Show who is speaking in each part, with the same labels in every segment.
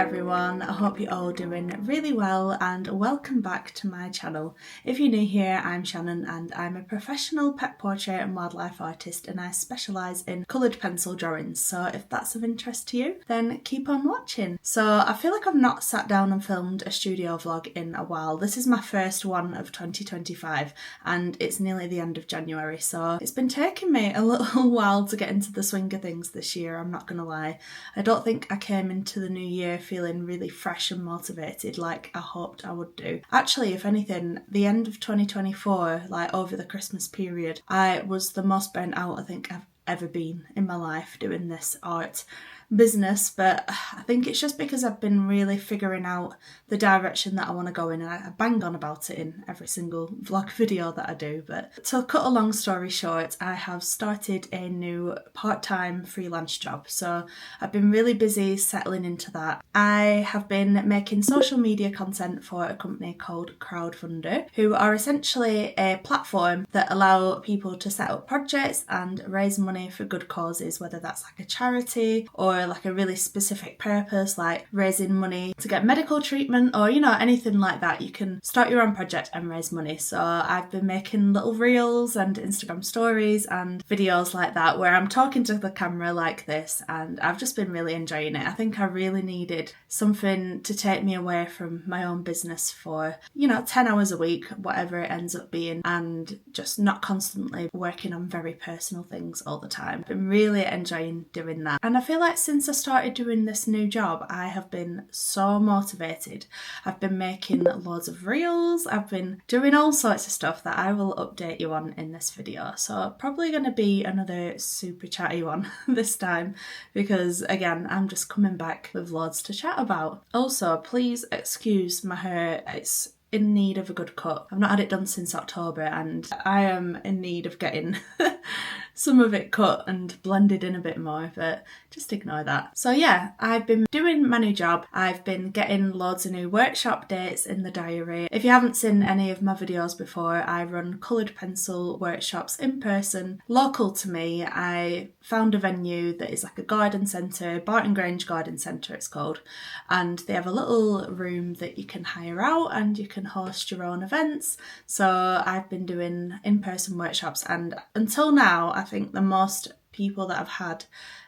Speaker 1: everyone, I hope you're all doing really well and welcome back to my channel. If you're new here, I'm Shannon and I'm a professional pet portrait and wildlife artist and I specialise in coloured pencil drawings, so if that's of interest to you then keep on watching. So I feel like I've not sat down and filmed a studio vlog in a while. This is my first one of 2025 and it's nearly the end of January, so it's been taking me a little while to get into the swing of things this year, I'm not gonna lie. I don't think I came into the new year feeling really fresh and motivated like I hoped I would do. Actually, if anything, the end of 2024, like over the Christmas period, I was the most burnt out I think I've ever been in my life doing this art business, but I think it's just because I've been really figuring out the direction that I want to go in, and I bang on about it in every single vlog video that I do. But to cut a long story short, I have started a new part-time freelance job, so I've been really busy settling into that. I have been making social media content for a company called Crowdfunder, who are essentially a platform that allow people to set up projects and raise money for good causes, whether that's like a charity or like a really specific purpose, like raising money to get medical treatment or anything like that. You can start your own project and raise money. So I've been making little reels and Instagram stories and videos like that where I'm talking to the camera like this, and I've just been really enjoying it. I think I really needed something to take me away from my own business for 10 hours a week, whatever it ends up being, and just not constantly working on very personal things all the time. I've been really enjoying doing that, and I feel like since I started doing this new job, I have been so motivated. I've been making loads of reels, I've been doing all sorts of stuff that I will update you on in this video. So probably going to be another super chatty one this time because again, I'm just coming back with loads to chat about. Also, please excuse my hair, it's in need of a good cut. I've not had it done since October and I am in need of getting some of it cut and blended in a bit more, but just ignore that. So yeah, I've been doing my new job. I've been getting loads of new workshop dates in the diary. If you haven't seen any of my videos before, I run coloured pencil workshops in person, local to me. I found a venue that is like a garden centre, Barton Grange Garden Centre it's called, and they have a little room that you can hire out and you can host your own events. So I've been doing in-person workshops, and until now I think the most people that I've had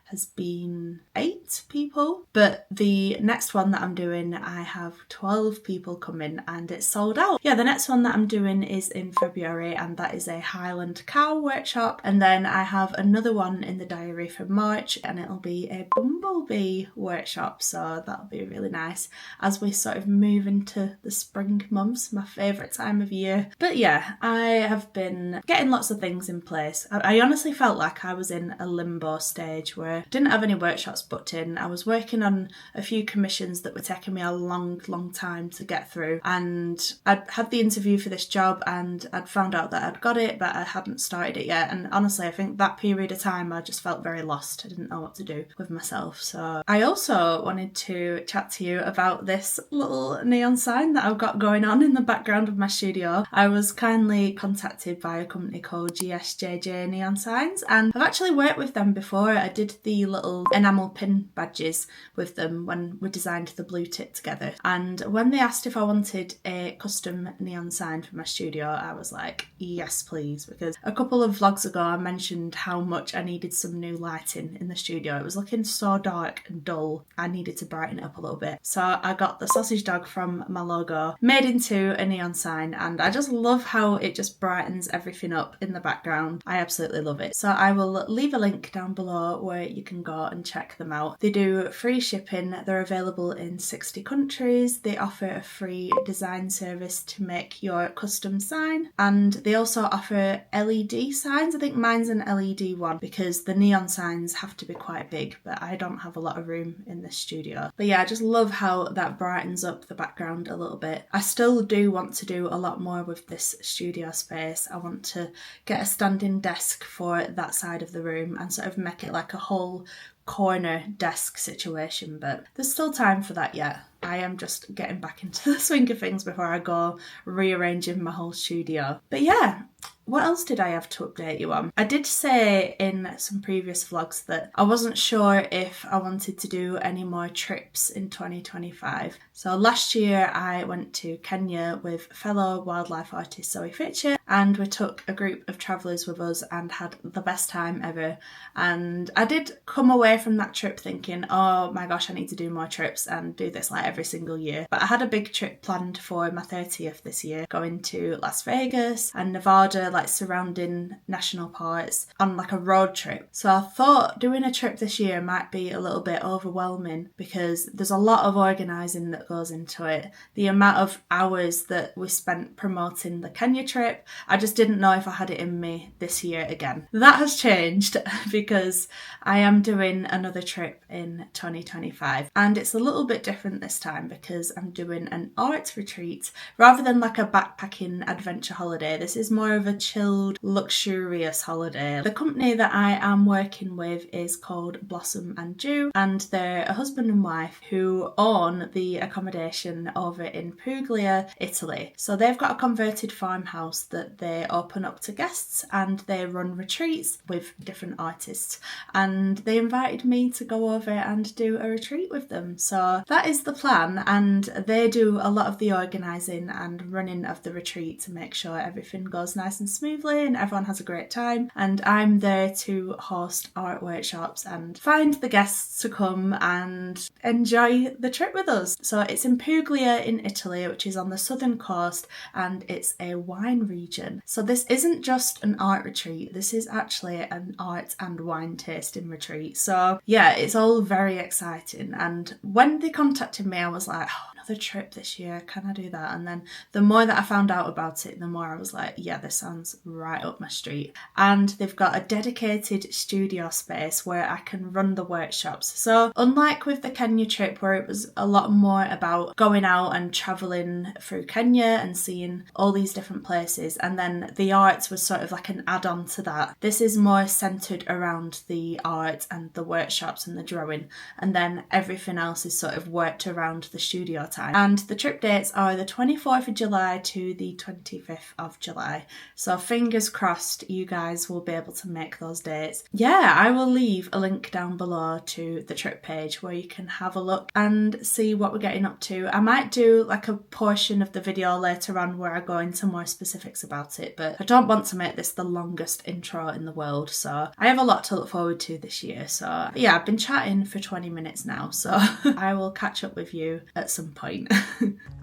Speaker 1: has been 8 people, but the next one that I'm doing I have 12 people coming and it's sold out. Yeah, the next one that I'm doing is in February and that is a Highland cow workshop, and then I have another one in the diary for March and it'll be a bumblebee workshop, so that'll be really nice as we sort of move into the spring months, my favourite time of year. But yeah, I have been getting lots of things in place. I honestly felt like I was in a limbo stage where didn't have any workshops booked in. I was working on a few commissions that were taking me a long time to get through, and I'd had the interview for this job and I'd found out that I'd got it but I hadn't started it yet, and honestly I think that period of time I just felt very lost. I didn't know what to do with myself. So I also wanted to chat to you about this little neon sign that I've got going on in the background of my studio. I was kindly contacted by a company called GSJJ Neon Signs and I've actually worked with them before. I did the little enamel pin badges with them when we designed the blue tit together, and when they asked if I wanted a custom neon sign for my studio I was like yes please, because a couple of vlogs ago I mentioned how much I needed some new lighting in the studio. It was looking so dark and dull, I needed to brighten it up a little bit. So I got the sausage dog from my logo made into a neon sign and I just love how it just brightens everything up in the background. I absolutely love it. So I will leave a link down below where you can go and check them out. They do free shipping, they're available in 60 countries, they offer a free design service to make your custom sign, and they also offer LED signs. I think mine's an LED one because the neon signs have to be quite big, but I don't have a lot of room in this studio. But yeah, I just love how that brightens up the background a little bit. I still do want to do a lot more with this studio space. I want to get a standing desk for that side of the room and sort of make it like a whole corner desk situation, but there's still time for that yet. I am just getting back into the swing of things before I go rearranging my whole studio. But yeah, What else did I have to update you on? I did say in some previous vlogs that I wasn't sure if I wanted to do any more trips in 2025. So last year I went to Kenya with fellow wildlife artist Zoe Fitcher, and we took a group of travellers with us and had the best time ever. And I did come away from that trip thinking, oh my gosh, I need to do more trips and do this like every single year. But I had a big trip planned for my 30th this year, going to Las Vegas and Nevada, like surrounding national parks on like a road trip. So I thought doing a trip this year might be a little bit overwhelming because there's a lot of organising that goes into it. The amount of hours that we spent promoting the Kenya trip, I just didn't know if I had it in me this year again. That has changed because I am doing another trip in 2025, and it's a little bit different this time because I'm doing an art retreat rather than like a backpacking adventure holiday. This is more of a chilled, luxurious holiday. The company that I am working with is called Blossom and Dew, and they're a husband and wife who own the accommodation over in Puglia, Italy. So they've got a converted farmhouse that they open up to guests, and they run retreats with different artists, and they invited me to go over and do a retreat with them. So that is the plan, and they do a lot of the organising and running of the retreat to make sure everything goes nice and smoothly and everyone has a great time. And I'm there to host art workshops and find the guests to come and enjoy the trip with us. So it's in Puglia in Italy, which is on the southern coast, and it's a wine region. So this isn't just an art retreat, this is actually an art and wine tasting retreat. So yeah, it's all very exciting. And when they contacted me, I was like, oh, another trip this year, can I do that? And then the more that I found out about it, the more I was like, yeah, this sounds right up my street. And they've got a dedicated studio space where I can run the workshops. So unlike with the Kenya trip, where it was a lot more about going out and travelling through Kenya and seeing all these different places, and then the arts was sort of like an add-on to that, this is more centred around the art and the workshops and the drawing, and then everything else is sort of worked around the studio time. And the trip dates are the 24th of July to the 25th of July. So fingers crossed you guys will be able to make those dates. Yeah, I will leave a link down below to the trip page where you can have a look and see what we're getting up to. I might do like a portion of the video later on where I go into more specifics about it, but I don't want to make this the longest intro in the world, so I have a lot to look forward to this year. So yeah, I've been chatting for 20 minutes now, so I will catch up with you at some point.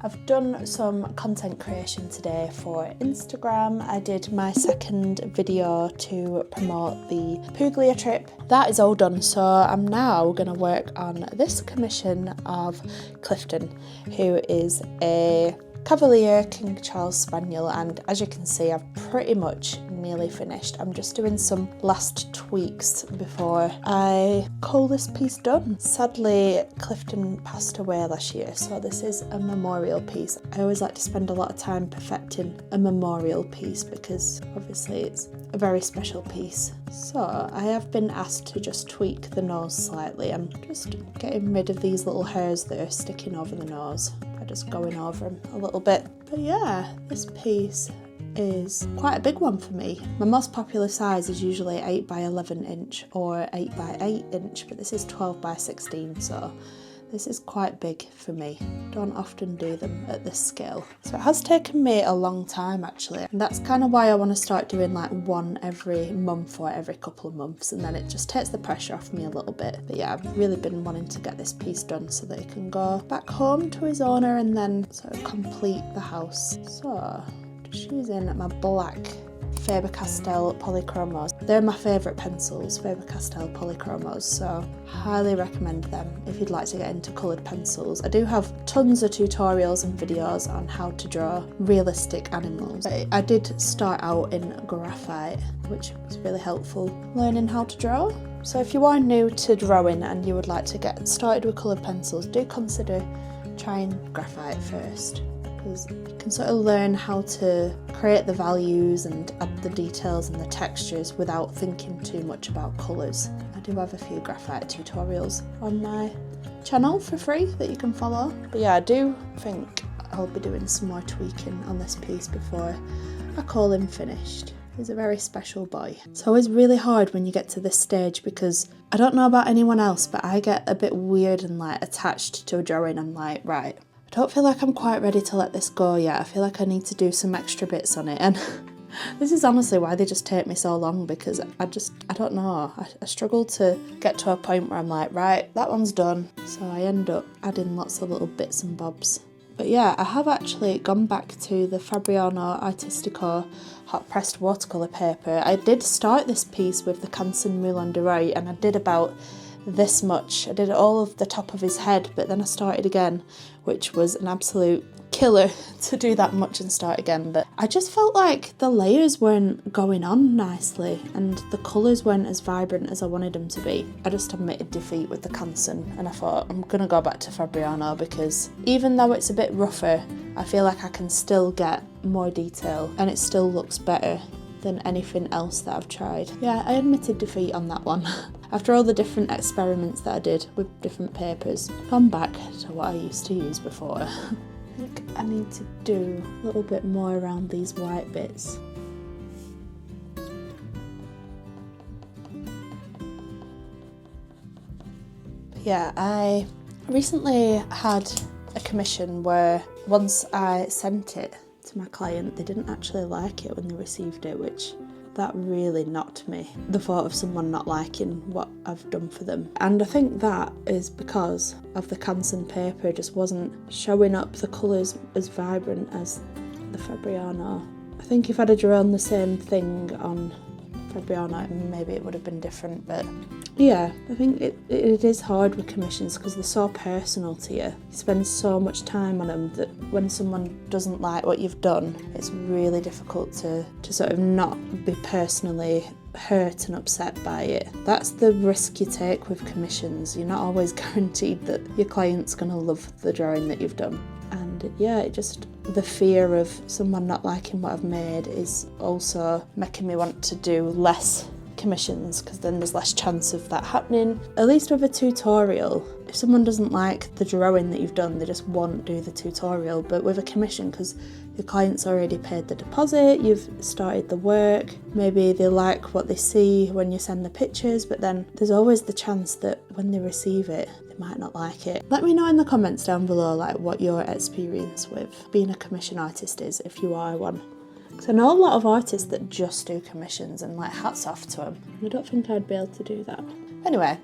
Speaker 1: I've done some content creation today for Instagram. I did my second video to promote the Puglia trip. That is all done, so I'm now going to work on this commission of Clifton, who is a Cavalier King Charles Spaniel, and as you can see, I've pretty much nearly finished. I'm just doing some last tweaks before I call this piece done. Sadly, Clifton passed away last year, so this is a memorial piece. I always like to spend a lot of time perfecting a memorial piece because obviously it's a very special piece. So I have been asked to just tweak the nose slightly. I'm just getting rid of these little hairs that are sticking over the nose. Just going over them a little bit. But yeah, this piece is quite a big one for me. My most popular size is usually 8 by 11 inch or 8 by 8 inch, but this is 12 by 16, so this is quite big for me. Don't often do them at this scale. So it has taken me a long time actually, and that's kind of why I want to start doing like one every month or every couple of months, and then it just takes the pressure off me a little bit. But yeah, I've really been wanting to get this piece done so that he can go back home to his owner and then sort of complete the house. So just using my black Faber-Castell Polychromos. They're my favourite pencils, Faber-Castell Polychromos, so highly recommend them if you'd like to get into coloured pencils. I do have tons of tutorials and videos on how to draw realistic animals. I did start out in graphite, which was really helpful learning how to draw. So if you are new to drawing and you would like to get started with coloured pencils, do consider trying graphite first, because you can sort of learn how to create the values and add the details and the textures without thinking too much about colours. I do have a few graphite tutorials on my channel for free that you can follow. But yeah, I do think I'll be doing some more tweaking on this piece before I call him finished. He's a very special boy. It's always really hard when you get to this stage because I don't know about anyone else, but I get a bit weird and like attached to a drawing. I'm like, right, I don't feel like I'm quite ready to let this go yet. I feel like I need to do some extra bits on it. And this is honestly why they just take me so long, because I don't know. I struggle to get to a point where I'm like, right, that one's done. So I end up adding lots of little bits and bobs. But yeah, I have actually gone back to the Fabriano Artistico hot pressed watercolour paper. I did start this piece with the Canson Moulin de Roy, and I did about this much. I did all of the top of his head, but then I started again, which was an absolute killer to do that much and start again. But I just felt like the layers weren't going on nicely and the colours weren't as vibrant as I wanted them to be. I just admitted defeat with the Canson, and I thought I'm gonna go back to Fabriano, because even though it's a bit rougher, I feel like I can still get more detail and it still looks better than anything else that I've tried. Yeah, I admitted defeat on that one. After all the different experiments that I did with different papers, I've gone back to what I used to use before. I think I need to do a little bit more around these white bits. But yeah, I recently had a commission where once I sent it to my client, they didn't actually like it when they received it, which that really knocked me. The thought of someone not liking what I've done for them. And I think that is because of the Canson paper just wasn't showing up the colours as vibrant as the Fabriano. I think if I'd have drawn the same thing on Fabriano, maybe it would have been different, but yeah, I think it is hard with commissions because they're so personal to you. You spend so much time on them that when someone doesn't like what you've done, it's really difficult to sort of not be personally hurt and upset by it. That's the risk you take with commissions. You're not always guaranteed that your client's going to love the drawing that you've done. And yeah, the fear of someone not liking what I've made is also making me want to do less commissions, because then there's less chance of that happening. At least with a tutorial, if someone doesn't like the drawing that you've done, they just won't do the tutorial. But with a commission, because your client's already paid the deposit, you've started the work, maybe they like what they see when you send the pictures, but then there's always the chance that when they receive it, they might not like it. Let me know in the comments down below like what your experience with being a commission artist is, if you are one. Because I know a lot of artists that just do commissions, and like hats off to them. I don't think I'd be able to do that. Anyway,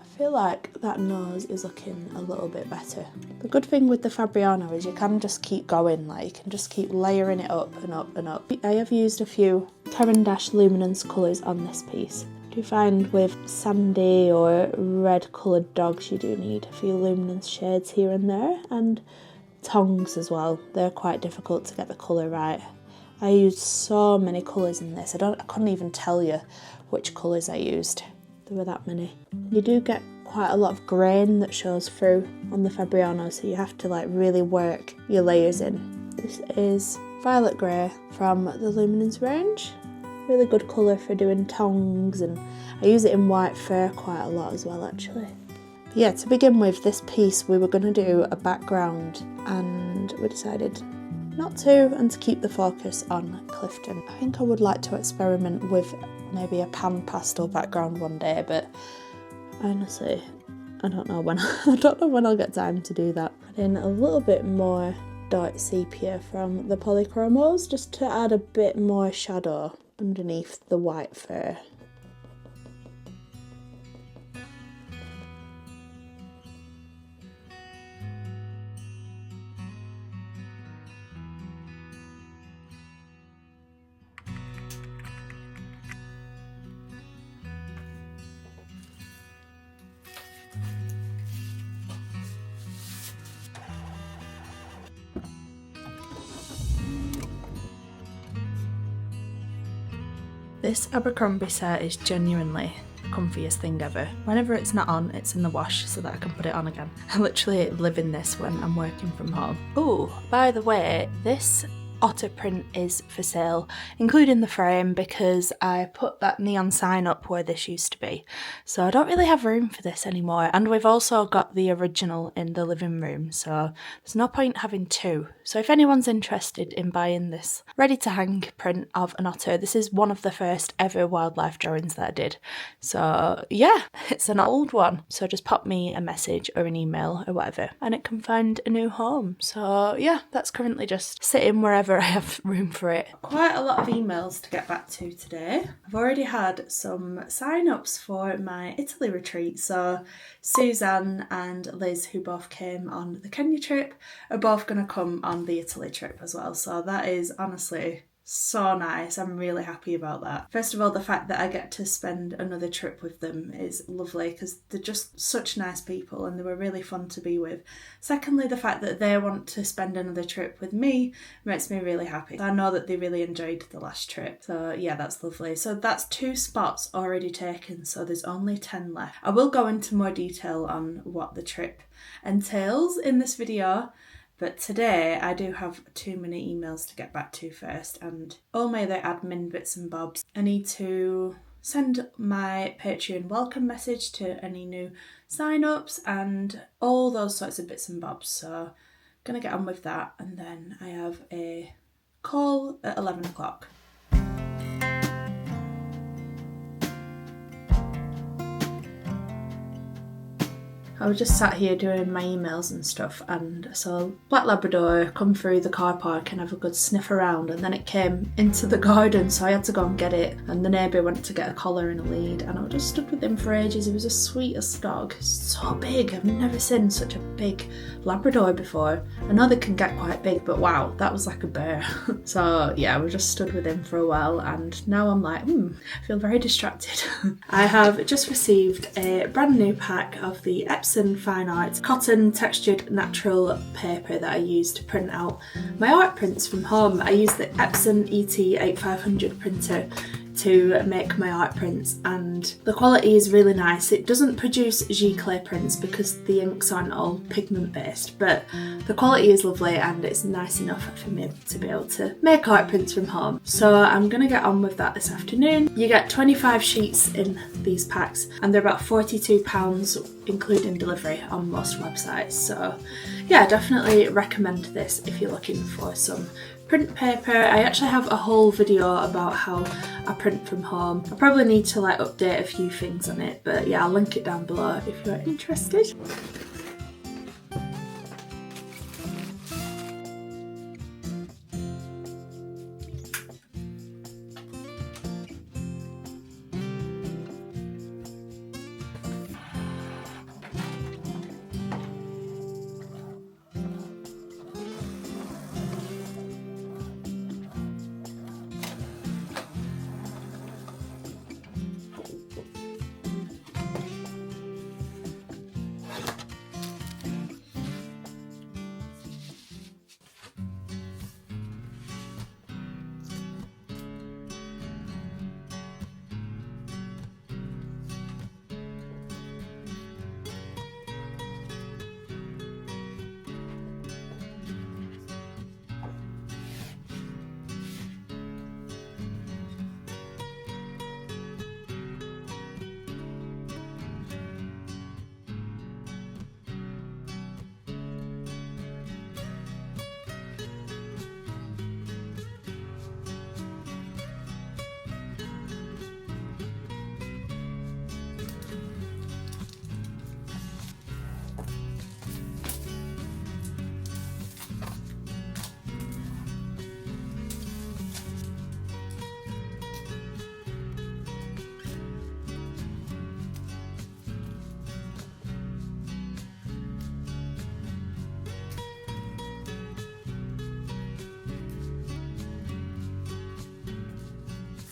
Speaker 1: I feel like that nose is looking a little bit better. The good thing with the Fabriano is you can just keep going, like you can just keep layering it up and up and up. I have used a few Caran d'Ache luminance colours on this piece. I do find with sandy or red coloured dogs you do need a few luminance shades here and there, and tongs as well. They're quite difficult to get the colour right. I used so many colours in this, I couldn't even tell you which colours I used. There were that many. You do get quite a lot of grain that shows through on the Fabriano, so you have to like really work your layers in. This is Violet Grey from the Luminance range. Really good colour for doing tongs, and I use it in white fur quite a lot as well actually. But yeah, to begin with, this piece we were going to do a background and we decided not to, and to keep the focus on Clifton. I think I would like to experiment with maybe a pan pastel background one day, but honestly, I don't know when I'll get time to do that. Add in a little bit more dark sepia from the Polychromos just to add a bit more shadow underneath the white fur. This Abercrombie set is genuinely the comfiest thing ever. Whenever it's not on, it's in the wash so that I can put it on again. I literally live in this when I'm working from home. Oh, by the way, this otter print is for sale, including the frame, because I put that neon sign up where this used to be. So I don't really have room for this anymore, and we've also got the original in the living room, so there's no point having two. So if anyone's interested in buying this ready to hang print of an otter, this is one of the first ever wildlife drawings that I did. So yeah, it's an old one. So just pop me a message or an email or whatever and it can find a new home. So yeah, that's currently just sitting wherever I have room for it. Quite a lot of emails to get back to today. I've already had some sign-ups for my Italy retreat. So Suzanne and Liz, who both came on the Kenya trip, are both going to come on the Italy trip as well. So that is honestly so nice. I'm really happy about that. First of all, the fact that I get to spend another trip with them is lovely because they're just such nice people and they were really fun to be with. Secondly, the fact that they want to spend another trip with me makes me really happy. I know that they really enjoyed the last trip. So yeah, that's lovely. So that's 2 spots already taken. So there's only 10 left. I will go into more detail on what the trip entails in this video. But today I do have too many emails to get back to first and all my other admin bits and bobs. I need to send my Patreon welcome message to any new sign-ups and all those sorts of bits and bobs. So I'm going to get on with that and then I have a call at 11 o'clock. I was just sat here doing my emails and stuff and I saw Black Labrador come through the car park and have a good sniff around, and then it came into the garden so I had to go and get it, and the neighbour went to get a collar and a lead and I just stood with him for ages. He was the sweetest dog, so big. I've never seen such a big Labrador before. I know they can get quite big, but wow, that was like a bear. So yeah, we just stood with him for a while and now I'm like, I feel very distracted. I have just received a brand new pack of the Epsom Fine Art cotton textured natural paper that I use to print out my art prints from home. I use the Epsom ET8500 printer to make my art prints and the quality is really nice. It doesn't produce giclée prints because the inks aren't all pigment based, but the quality is lovely and it's nice enough for me to be able to make art prints from home. So I'm going to get on with that this afternoon. You get 25 sheets in these packs and they're about £42 including delivery on most websites. So yeah, definitely recommend this if you're looking for some print paper. I actually have a whole video about how I print from home. I probably need to update a few things on it, but yeah, I'll link it down below if you're interested.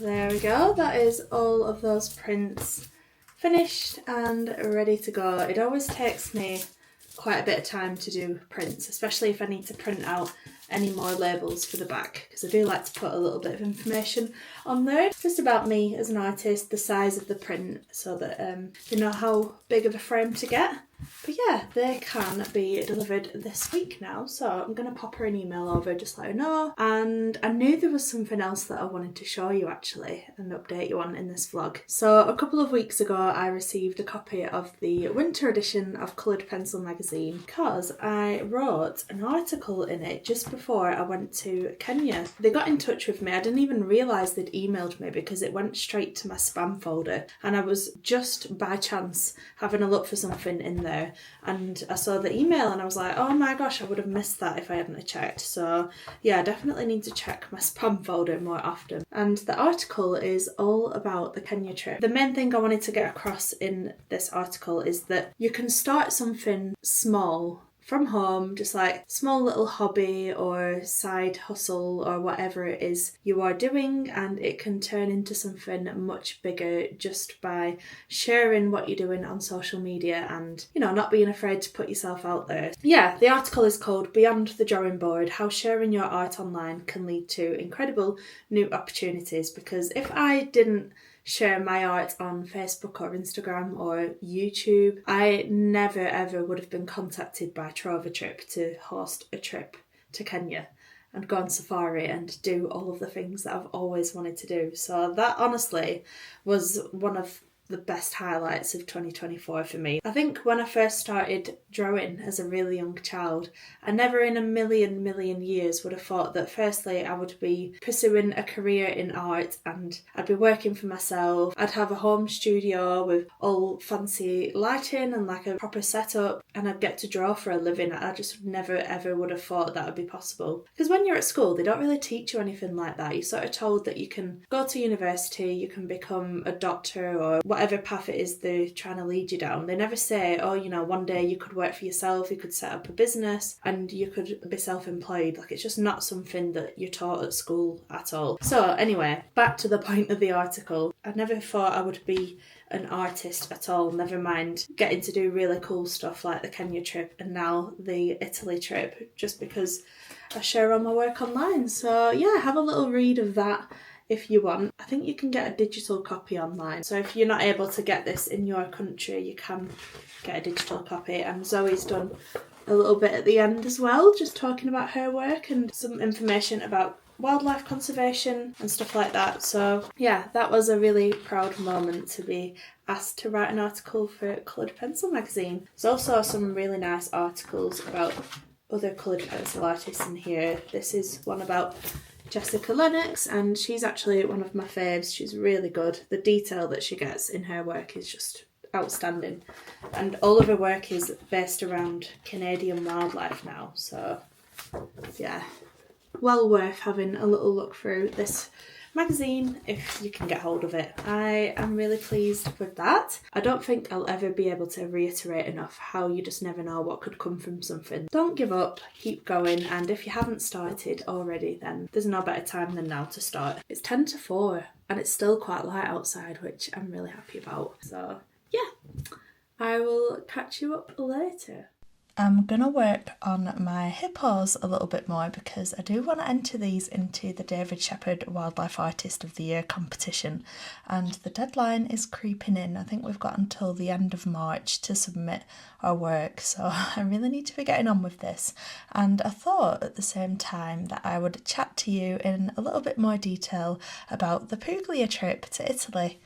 Speaker 1: There we go, that is all of those prints finished and ready to go. It always takes me quite a bit of time to do prints, especially if I need to print out any more labels for the back, because I do like to put a little bit of information on there just about me as an artist, the size of the print, so that you know how big of a frame to get. But yeah, they can be delivered this week now, so I'm going to pop her an email over, just let her know. And I knew there was something else that I wanted to show you actually and update you on in this vlog. So a couple of weeks ago I received a copy of the winter edition of Coloured Pencil magazine because I wrote an article in it just before I went to Kenya. They got in touch with me. I didn't even realise they'd emailed me because it went straight to my spam folder, and I was just by chance having a look for something in there and I saw the email and I was like, oh my gosh, I would have missed that if I hadn't checked. So yeah, I definitely need to check my spam folder more often. And the article is all about the Kenya trip. The main thing I wanted to get across in this article is that you can start something small from home, just like small little hobby or side hustle or whatever it is you are doing, and it can turn into something much bigger just by sharing what you're doing on social media and, you know, not being afraid to put yourself out there. Yeah, the article is called Beyond the Drawing Board: How Sharing Your Art Online Can Lead to Incredible New Opportunities. Because if I didn't share my art on Facebook or Instagram or YouTube, I never ever would have been contacted by Trova Trip to host a trip to Kenya and go on safari and do all of the things that I've always wanted to do. So that honestly was one of the best highlights of 2024 for me. I think when I first started drawing as a really young child, I never in a million years would have thought that firstly I would be pursuing a career in art and I'd be working for myself. I'd have a home studio with all fancy lighting and like a proper setup, and I'd get to draw for a living. I just never ever would have thought that would be possible. Because when you're at school, they don't really teach you anything like that. You're sort of told that you can go to university, you can become a doctor or whatever path it is they're trying to lead you down. They never say, oh, you know, one day you could work for yourself, you could set up a business and you could be self-employed. Like, it's just not something that you're taught at school at all. So anyway, back to the point of the article. I never thought I would be an artist at all, never mind getting to do really cool stuff like the Kenya trip and now the Italy trip, just because I share all my work online. So yeah, have a little read of that if you want. I think you can get a digital copy online, so if you're not able to get this in your country, you can get a digital copy. And Zoe's done a little bit at the end as well, just talking about her work and some information about wildlife conservation and stuff like that. So yeah, that was a really proud moment to be asked to write an article for Coloured Pencil magazine. There's also some really nice articles about other coloured pencil artists in here. This is one about Jessica Lennox, and she's actually one of my faves. She's really good. The detail that she gets in her work is just outstanding, and all of her work is based around Canadian wildlife now, so yeah, well worth having a little look through this magazine if you can get hold of it. I am really pleased with that. I don't think I'll ever be able to reiterate enough how you just never know what could come from something. Don't give up, keep going, and if you haven't started already, then there's no better time than now to start. It's 10 to 4 and it's still quite light outside, which I'm really happy about. So yeah, I will catch you up later. I'm going to work on my hippos a little bit more because I do want to enter these into the David Shepherd Wildlife Artist of the Year competition, and the deadline is creeping in. I think we've got until the end of March to submit our work, so I really need to be getting on with this. And I thought at the same time that I would chat to you in a little bit more detail about the Puglia trip to Italy.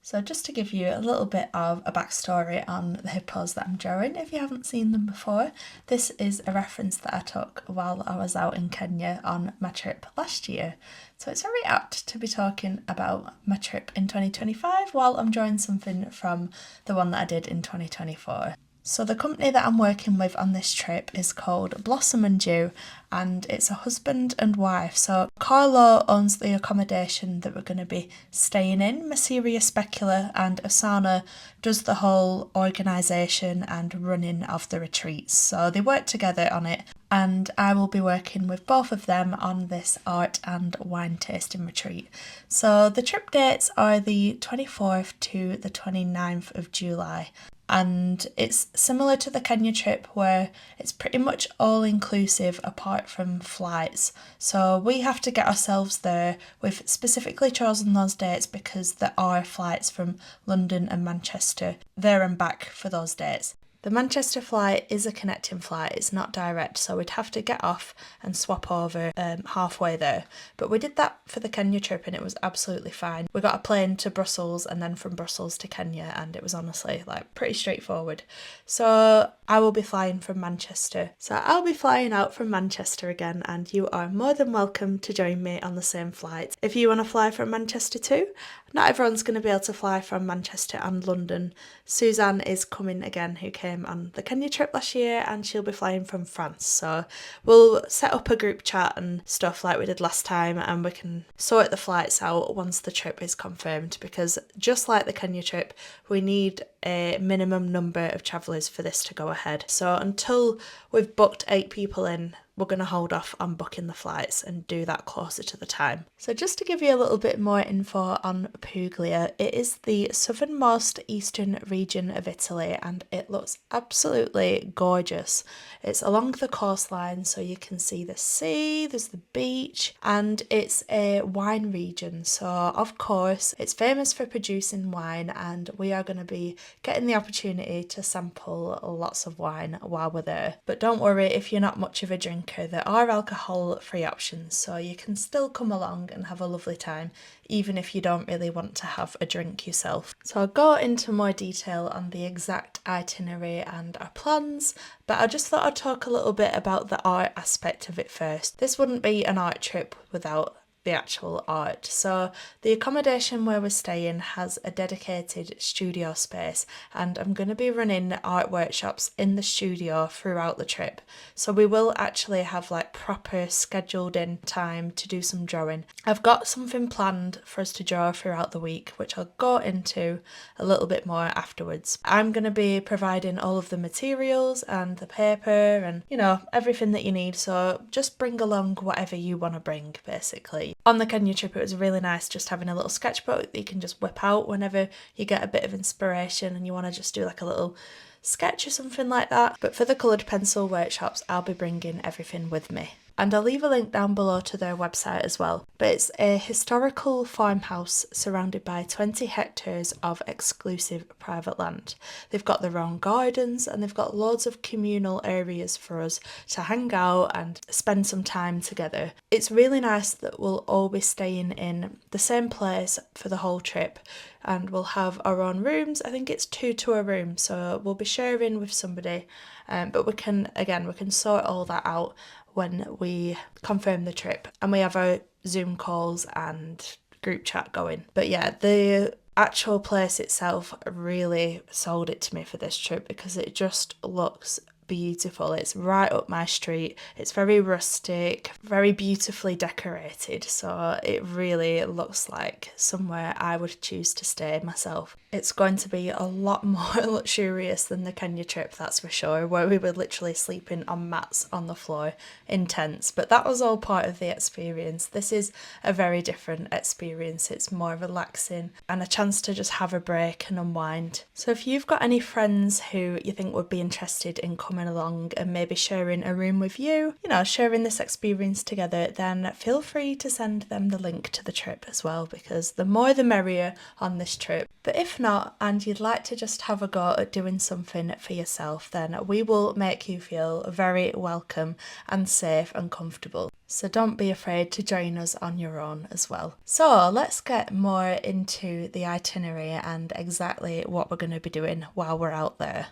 Speaker 1: So just to give you a little bit of a backstory on the hippos that I'm drawing, if you haven't seen them before, this is a reference that I took while I was out in Kenya on my trip last year. So it's very apt to be talking about my trip in 2025 while I'm drawing something from the one that I did in 2024. So the company that I'm working with on this trip is called Blossom and Dew, and it's a husband and wife. So Carlo owns the accommodation that we're going to be staying in, Masseria Specula, and Asana does the whole organisation and running of the retreats. So they work together on it, and I will be working with both of them on this art and wine tasting retreat. So the trip dates are the 24th to the 29th of July. And it's similar to the Kenya trip where it's pretty much all inclusive apart from flights. So we have to get ourselves there. We've specifically chosen those dates because there are flights from London and Manchester there and back for those dates. The Manchester flight is a connecting flight, it's not direct, so we'd have to get off and swap over halfway there. But we did that for the Kenya trip and it was absolutely fine. We got a plane to Brussels and then from Brussels to Kenya, and it was honestly like pretty straightforward. So I will be flying from Manchester. So I'll be flying out from Manchester again, and you are more than welcome to join me on the same flight. If you want to fly from Manchester too, not everyone's going to be able to fly from Manchester and London. Suzanne is coming again, who came on the Kenya trip last year, and she'll be flying from France. So we'll set up a group chat and stuff like we did last time, and we can sort the flights out once the trip is confirmed, because just like the Kenya trip, we need a minimum number of travellers for this to go ahead. So until we've booked 8 people in, we're going to hold off on booking the flights and do that closer to the time. So just to give you a little bit more info on Puglia, it is the southernmost eastern region of Italy and it looks absolutely gorgeous. It's along the coastline, so you can see the sea, there's the beach, and it's a wine region. So of course it's famous for producing wine, and we are going to be getting the opportunity to sample lots of wine while we're there. But don't worry if you're not much of a drinker, there are alcohol-free options, so you can still come along and have a lovely time, even if you don't really want to have a drink yourself. So I'll go into more detail on the exact itinerary and our plans, but I just thought I'd talk a little bit about the art aspect of it first. This wouldn't be an art trip without the actual art. So the accommodation where we're staying has a dedicated studio space, and I'm going to be running art workshops in the studio throughout the trip. So we will actually have like proper scheduled in time to do some drawing. I've got something planned for us to draw throughout the week, which I'll go into a little bit more afterwards. I'm going to be providing all of the materials and the paper and, you know, everything that you need. So just bring along whatever you want to bring, basically. On the Kenya trip, it was really nice just having a little sketchbook that you can just whip out whenever you get a bit of inspiration and you want to just do like a little sketch or something like that. But for the coloured pencil workshops, I'll be bringing everything with me. And I'll leave a link down below to their website as well. But it's a historical farmhouse surrounded by 20 hectares of exclusive private land. They've got their own gardens and they've got loads of communal areas for us to hang out and spend some time together. It's really nice that we'll all be staying in the same place for the whole trip, and we'll have our own rooms. I think it's 2 to a room, so we'll be sharing with somebody, but we can sort all that out when we confirm the trip and we have our Zoom calls and group chat going. But yeah, the actual place itself really sold it to me for this trip because it just looks beautiful. It's right up my street. It's very rustic, very beautifully decorated, so it really looks like somewhere I would choose to stay myself. It's going to be a lot more luxurious than the Kenya trip, that's for sure, where we were literally sleeping on mats on the floor in tents, but that was all part of the experience. This is a very different experience. It's more relaxing and a chance to just have a break and unwind. So if you've got any friends who you think would be interested in coming along and maybe sharing a room with you, sharing this experience together, then feel free to send them the link to the trip as well, because the more the merrier on this trip. But if not, and you'd like to just have a go at doing something for yourself, then we will make you feel very welcome and safe and comfortable. So don't be afraid to join us on your own as well. So let's get more into the itinerary and exactly what we're going to be doing while we're out there.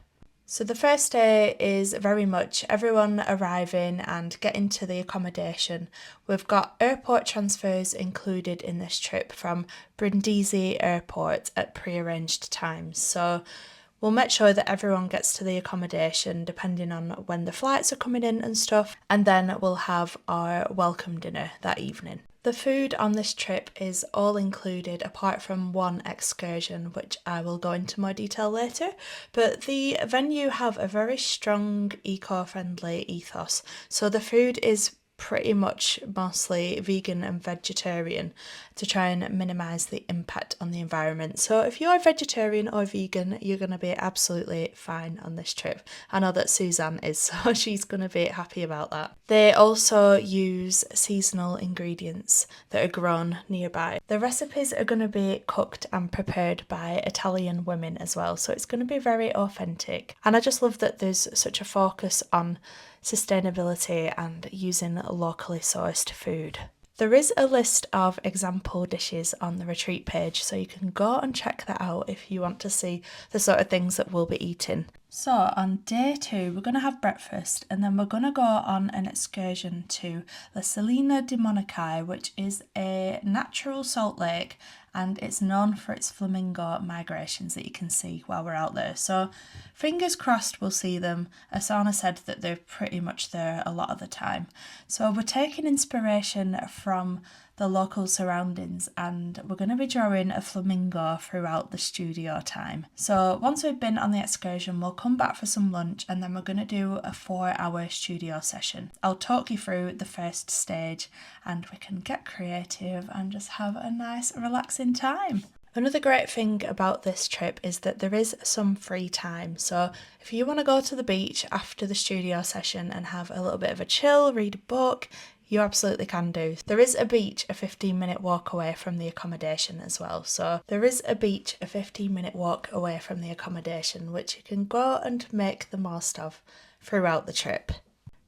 Speaker 1: So the first day is very much everyone arriving and getting to the accommodation. We've got airport transfers included in this trip from Brindisi Airport at pre-arranged times. So we'll make sure that everyone gets to the accommodation depending on when the flights are coming in and stuff. And then we'll have our welcome dinner that evening. The food on this trip is all included apart from one excursion, which I will go into more detail later, but the venue have a very strong eco-friendly ethos, so the food is pretty much mostly vegan and vegetarian to try and minimise the impact on the environment. So if you're vegetarian or vegan, you're going to be absolutely fine on this trip. I know that Suzanne is, so she's going to be happy about that. They also use seasonal ingredients that are grown nearby. The recipes are going to be cooked and prepared by Italian women as well, so it's going to be very authentic. And I just love that there's such a focus on sustainability and using locally sourced food. There is a list of example dishes on the retreat page, so you can go and check that out if you want to see the sort of things that we'll be eating. So on day 2, we're going to have breakfast, and then we're going to go on an excursion to La Salina di Monaci, which is a natural salt lake, and it's known for its flamingo migrations that you can see while we're out there. So fingers crossed we'll see them. Asana said that they're pretty much there a lot of the time. So we're taking inspiration from the local surroundings, and we're going to be drawing a flamingo throughout the studio time. So once we've been on the excursion, we'll come back for some lunch, and then we're going to do a 4-hour studio session. I'll talk you through the first stage, and we can get creative and just have a nice relaxing time. Another great thing about this trip is that there is some free time. So if you want to go to the beach after the studio session and have a little bit of a chill, read a book, you absolutely can do. There is a beach a 15-minute walk away from the accommodation as well. So there is a beach a 15-minute walk away from the accommodation, which you can go and make the most of throughout the trip.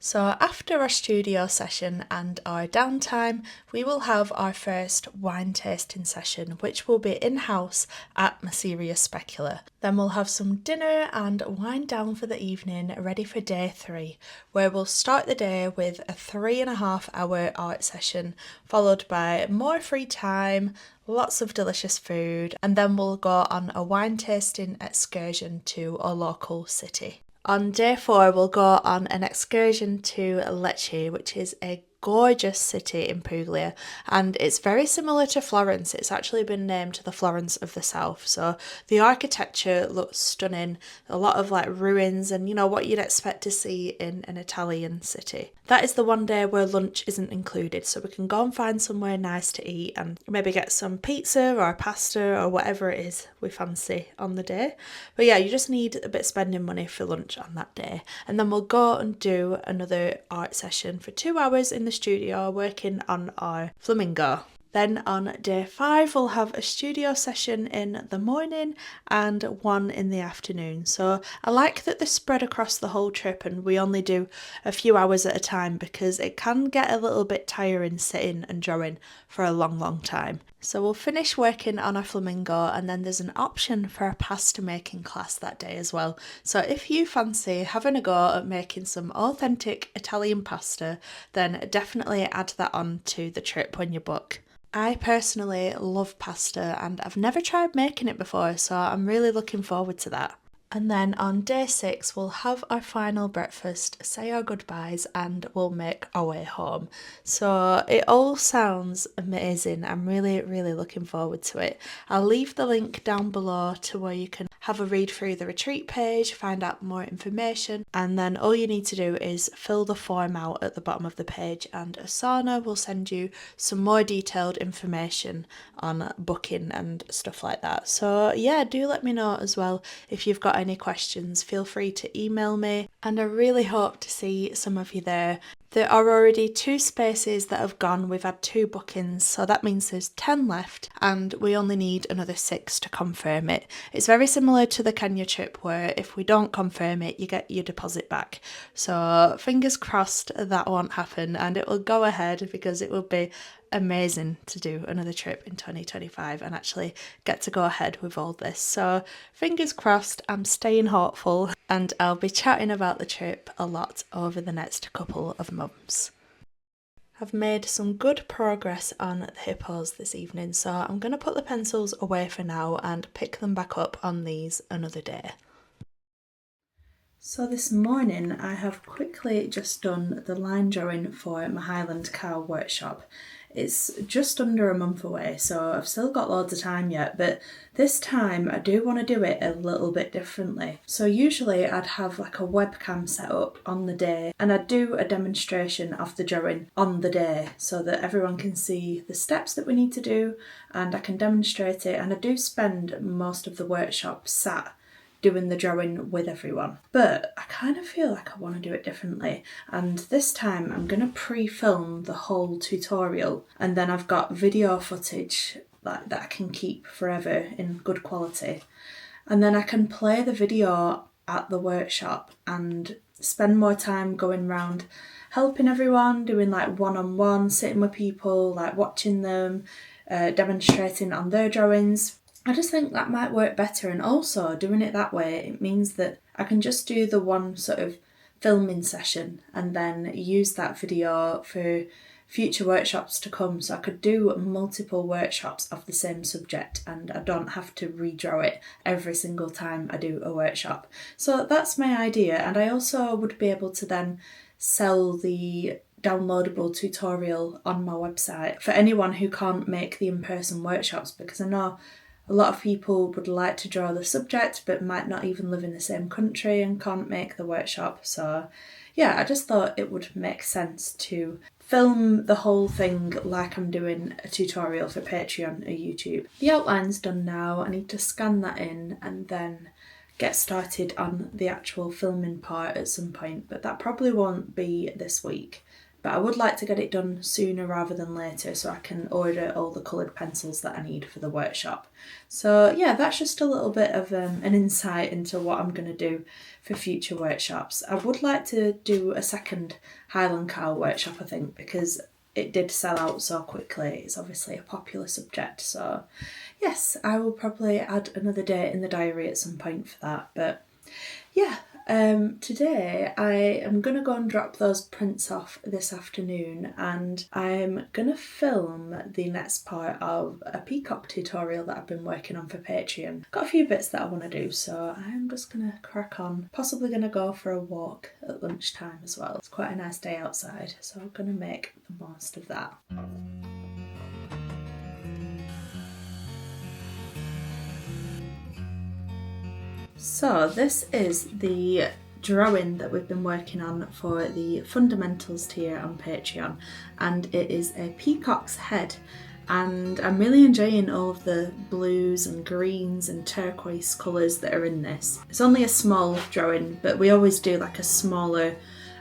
Speaker 1: So after our studio session and our downtime, we will have our first wine tasting session, which will be in-house at Masseria Specula. Then we'll have some dinner and wind down for the evening, ready for day 3, where we'll start the day with a 3.5-hour art session, followed by more free time, lots of delicious food, and then we'll go on a wine tasting excursion to a local city. On day 4, we'll go on an excursion to Lecce, which is a gorgeous city in Puglia, and it's very similar to Florence. It's actually been named the Florence of the South. So the architecture looks stunning, a lot of like ruins and what you'd expect to see in an Italian city. That is the one day where lunch isn't included, so we can go and find somewhere nice to eat and maybe get some pizza or pasta or whatever it is we fancy on the day. But yeah, you just need a bit of spending money for lunch on that day. And then we'll go and do another art session for 2 hours in the studio working on our flamingo. Then on day 5, we'll have a studio session in the morning and one in the afternoon. So I like that they're spread across the whole trip and we only do a few hours at a time, because it can get a little bit tiring sitting and drawing for a long time. So we'll finish working on our flamingo, and then there's an option for a pasta making class that day as well. So if you fancy having a go at making some authentic Italian pasta, then definitely add that on to the trip when you book. I personally love pasta and I've never tried making it before, so I'm really looking forward to that. And then on day 6, we'll have our final breakfast, say our goodbyes, and we'll make our way home. So it all sounds amazing. I'm really looking forward to it. I'll leave the link down below to where you can have a read through the retreat page, find out more information, and then all you need to do is fill the form out at the bottom of the page, and Asana will send you some more detailed information on booking and stuff like that. So yeah, do let me know as well if you've got any questions. Feel free to email me, and I really hope to see some of you there. There are already 2 spaces that have gone. We've had 2 bookings, so that means there's 10 left, and we only need another 6 to confirm it. It's very similar to the Kenya trip, where if we don't confirm it, you get your deposit back. So fingers crossed that won't happen, and it will go ahead, because it will be amazing to do another trip in 2025 and actually get to go ahead with all this. So fingers crossed, I'm staying hopeful, and I'll be chatting about the trip a lot over the next couple of months. I've made some good progress on the hippos this evening, so I'm going to put the pencils away for now and pick them back up on these another day. So this morning I have quickly just done the line drawing for my Highland Cow workshop. It's just under a month away, so I've still got loads of time yet, but this time I do want to do it a little bit differently. So usually I'd have like a webcam set up on the day and I'd do a demonstration of the drawing on the day so that everyone can see the steps that we need to do and I can demonstrate it, and I do spend most of the workshop sat doing the drawing with everyone. But I kind of feel like I want to do it differently, and this time I'm going to pre-film the whole tutorial, and then I've got video footage that I can keep forever in good quality, and then I can play the video at the workshop and spend more time going around helping everyone, doing like one-on-one, sitting with people, like watching them, demonstrating on their drawings. I just think that might work better, and also doing it that way, it means that I can just do the one sort of filming session and then use that video for future workshops to come. So I could do multiple workshops of the same subject and I don't have to redraw it every single time I do a workshop. So that's my idea, and I also would be able to then sell the downloadable tutorial on my website for anyone who can't make the in-person workshops, because I know a lot of people would like to draw the subject but might not even live in the same country and can't make the workshop. So yeah, I just thought it would make sense to film the whole thing like I'm doing a tutorial for Patreon or YouTube. The outline's done now. I need to scan that in and then get started on the actual filming part at some point, but that probably won't be this week. But I would like to get it done sooner rather than later so I can order all the coloured pencils that I need for the workshop. So yeah, that's just a little bit of an insight into what I'm going to do for future workshops. I would like to do a second Highland Cow workshop, I think, because it did sell out so quickly. It's obviously a popular subject. So yes, I will probably add another date in the diary at some point for that. But yeah. Today I am going to go and drop those prints off this afternoon, and I'm going to film the next part of a peacock tutorial that I've been working on for Patreon. Got a few bits that I want to do, so I'm just going to crack on. Possibly going to go for a walk at lunchtime as well. It's quite a nice day outside, so I'm going to make the most of that. So this is the drawing that we've been working on for the fundamentals tier on Patreon, and it is a peacock's head, and I'm really enjoying all of the blues and greens and turquoise colours that are in this. It's only a small drawing, but we always do like a smaller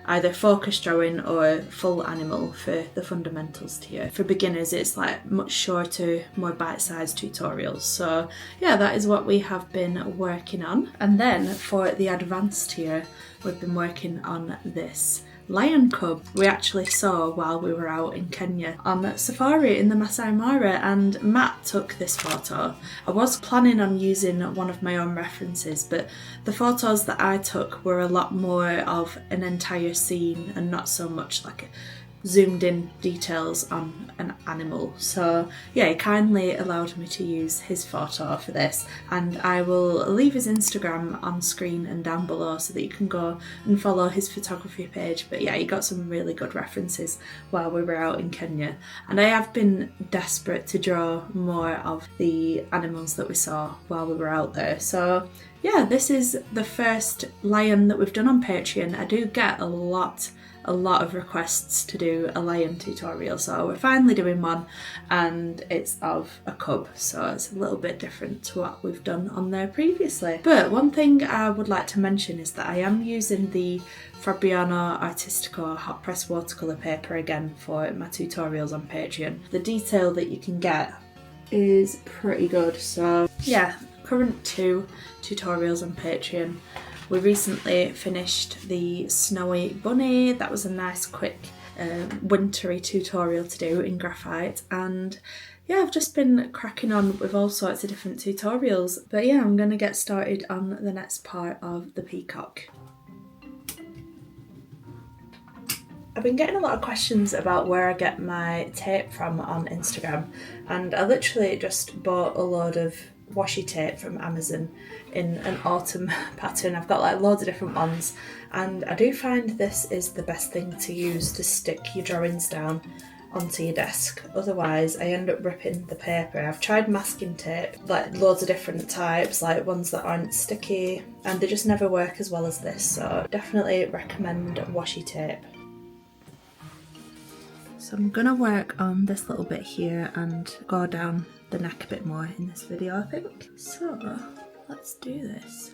Speaker 1: either focus drawing or full animal for the fundamentals tier. For beginners it's like much shorter, more bite-sized tutorials. So yeah, that is what we have been working on. And then for the advanced tier we've been working on this lion cub we actually saw while we were out in Kenya on safari in the Masai Mara, and Matt took this photo. I was planning on using one of my own references, but the photos that I took were a lot more of an entire scene and not so much like zoomed in details on an animal. So yeah, he kindly allowed me to use his photo for this, and I will leave his Instagram on screen and down below so that you can go and follow his photography page. But yeah, he got some really good references while we were out in Kenya, and I have been desperate to draw more of the animals that we saw while we were out there. So yeah, this is the first lion that we've done on Patreon. I do get a lot of requests to do a lion tutorial, so we're finally doing one, and it's of a cub, so it's a little bit different to what we've done on there previously. But one thing I would like to mention is that I am using the Fabriano Artistico hot press watercolour paper again for my tutorials on Patreon. The detail that you can get is pretty good. So yeah, current 2 tutorials on Patreon. We recently finished the Snowy Bunny. That was a nice quick wintry tutorial to do in graphite, and yeah, I've just been cracking on with all sorts of different tutorials. But yeah, I'm going to get started on the next part of the peacock. I've been getting a lot of questions about where I get my tape from on Instagram, and I literally just bought a load of washi tape from Amazon in an autumn pattern. I've got like loads of different ones, and I do find this is the best thing to use to stick your drawings down. onto your desk. Otherwise I end up ripping the paper. I've tried masking tape, like loads of different types, like ones that aren't sticky, and they just never work as well as this, so definitely recommend washi tape. So I'm gonna work on this little bit here and go down the neck a bit more in this video, I think. So let's do this.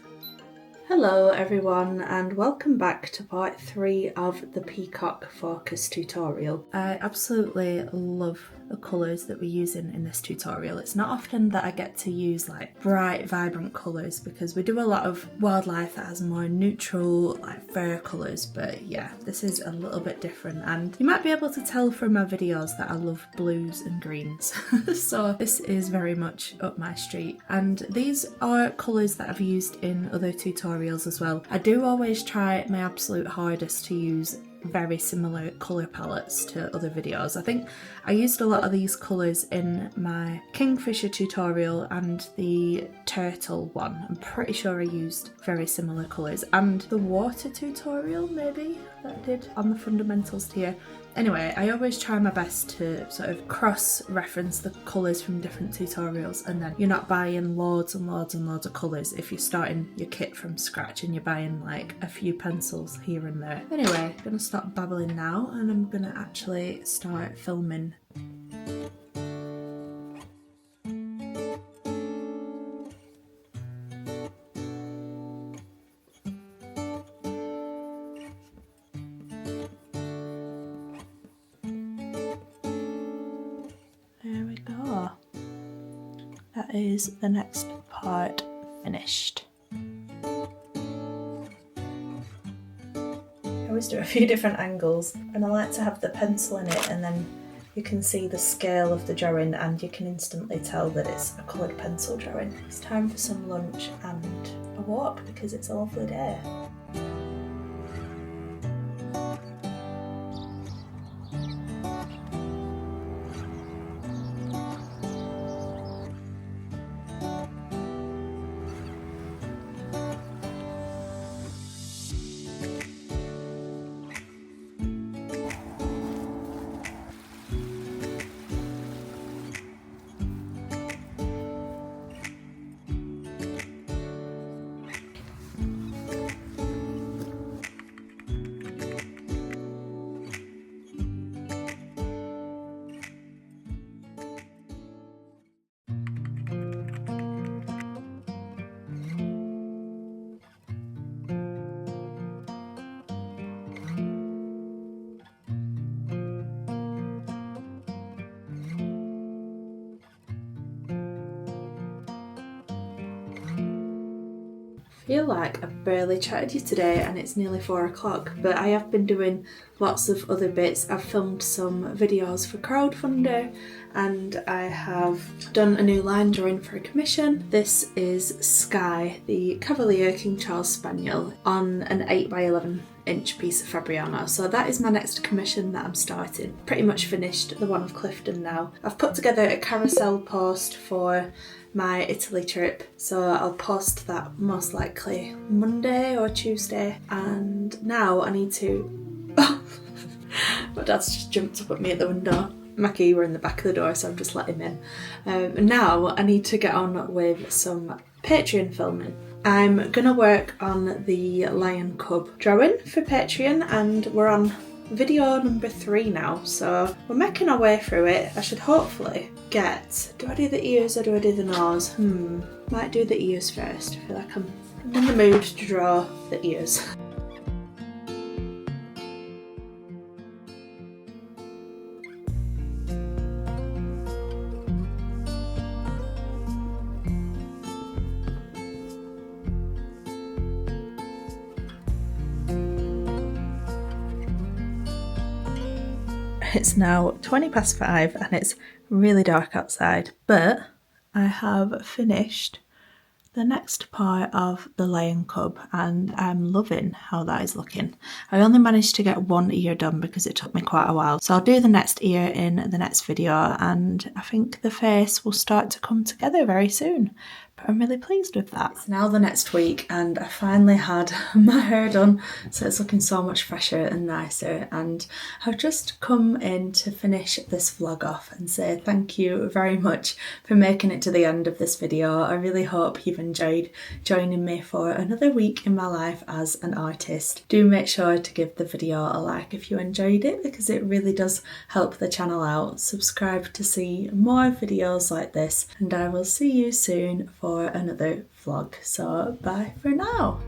Speaker 1: Hello everyone, and welcome back to part 3 of the peacock focus tutorial. I absolutely love the colours that we're using in this tutorial. It's not often that I get to use like bright, vibrant colours because we do a lot of wildlife that has more neutral, like fur colours, but yeah, this is a little bit different, and you might be able to tell from my videos that I love blues and greens. So this is very much up my street, and these are colours that I've used in other tutorials as well. I do always try my absolute hardest to use very similar colour palettes to other videos. I think I used a lot of these colours in my kingfisher tutorial and the turtle one. I'm pretty sure I used very similar colours, and the water tutorial maybe that I did on the fundamentals tier. Anyway, I always try my best to sort of cross-reference the colours from different tutorials, and then you're not buying loads and loads and loads of colours if you're starting your kit from scratch and you're buying like a few pencils here and there. Anyway, I'm gonna stop babbling now and I'm gonna actually start filming. That is the next part finished. I always do a few different angles, and I like to have the pencil in it, and then you can see the scale of the drawing and you can instantly tell that it's a coloured pencil drawing. It's time for some lunch and a walk because it's a lovely day. I feel like I've barely chatted to you today and it's nearly 4 o'clock, but I have been doing lots of other bits. I've filmed some videos for Crowdfunder and I have done a new line drawing for a commission. This is Sky, the Cavalier King Charles Spaniel, on an 8x11" piece of Fabriano. So that is my next commission that I'm starting. Pretty much finished the one of Clifton now. I've put together a carousel post for my Italy trip, so I'll post that most likely Monday or Tuesday, and now I need to my dad's just jumped up at me at the window. Mackie were in the back of the door, so I've just let him in. And now I need to get on with some Patreon filming. I'm gonna work on the lion cub drawing for Patreon, and we're on video number 3 now, so we're making our way through it. I should hopefully get... do I do the ears or do I do the nose? Might do the ears first. I feel like I'm in the mood to draw the ears. It's now 5:20 and it's really dark outside, but I have finished the next part of the lion cub, and I'm loving how that is looking. I only managed to get one ear done because it took me quite a while, so I'll do the next ear in the next video, and I think the face will start to come together very soon. But I'm really pleased with that. It's now the next week and I finally had my hair done, so it's looking so much fresher and nicer, and I've just come in to finish this vlog off and say thank you very much for making it to the end of this video. I really hope you've enjoyed joining me for another week in my life as an artist. Do make sure to give the video a like if you enjoyed it, because it really does help the channel out. Subscribe to see more videos like this, and I will see you soon for another vlog. So bye for now.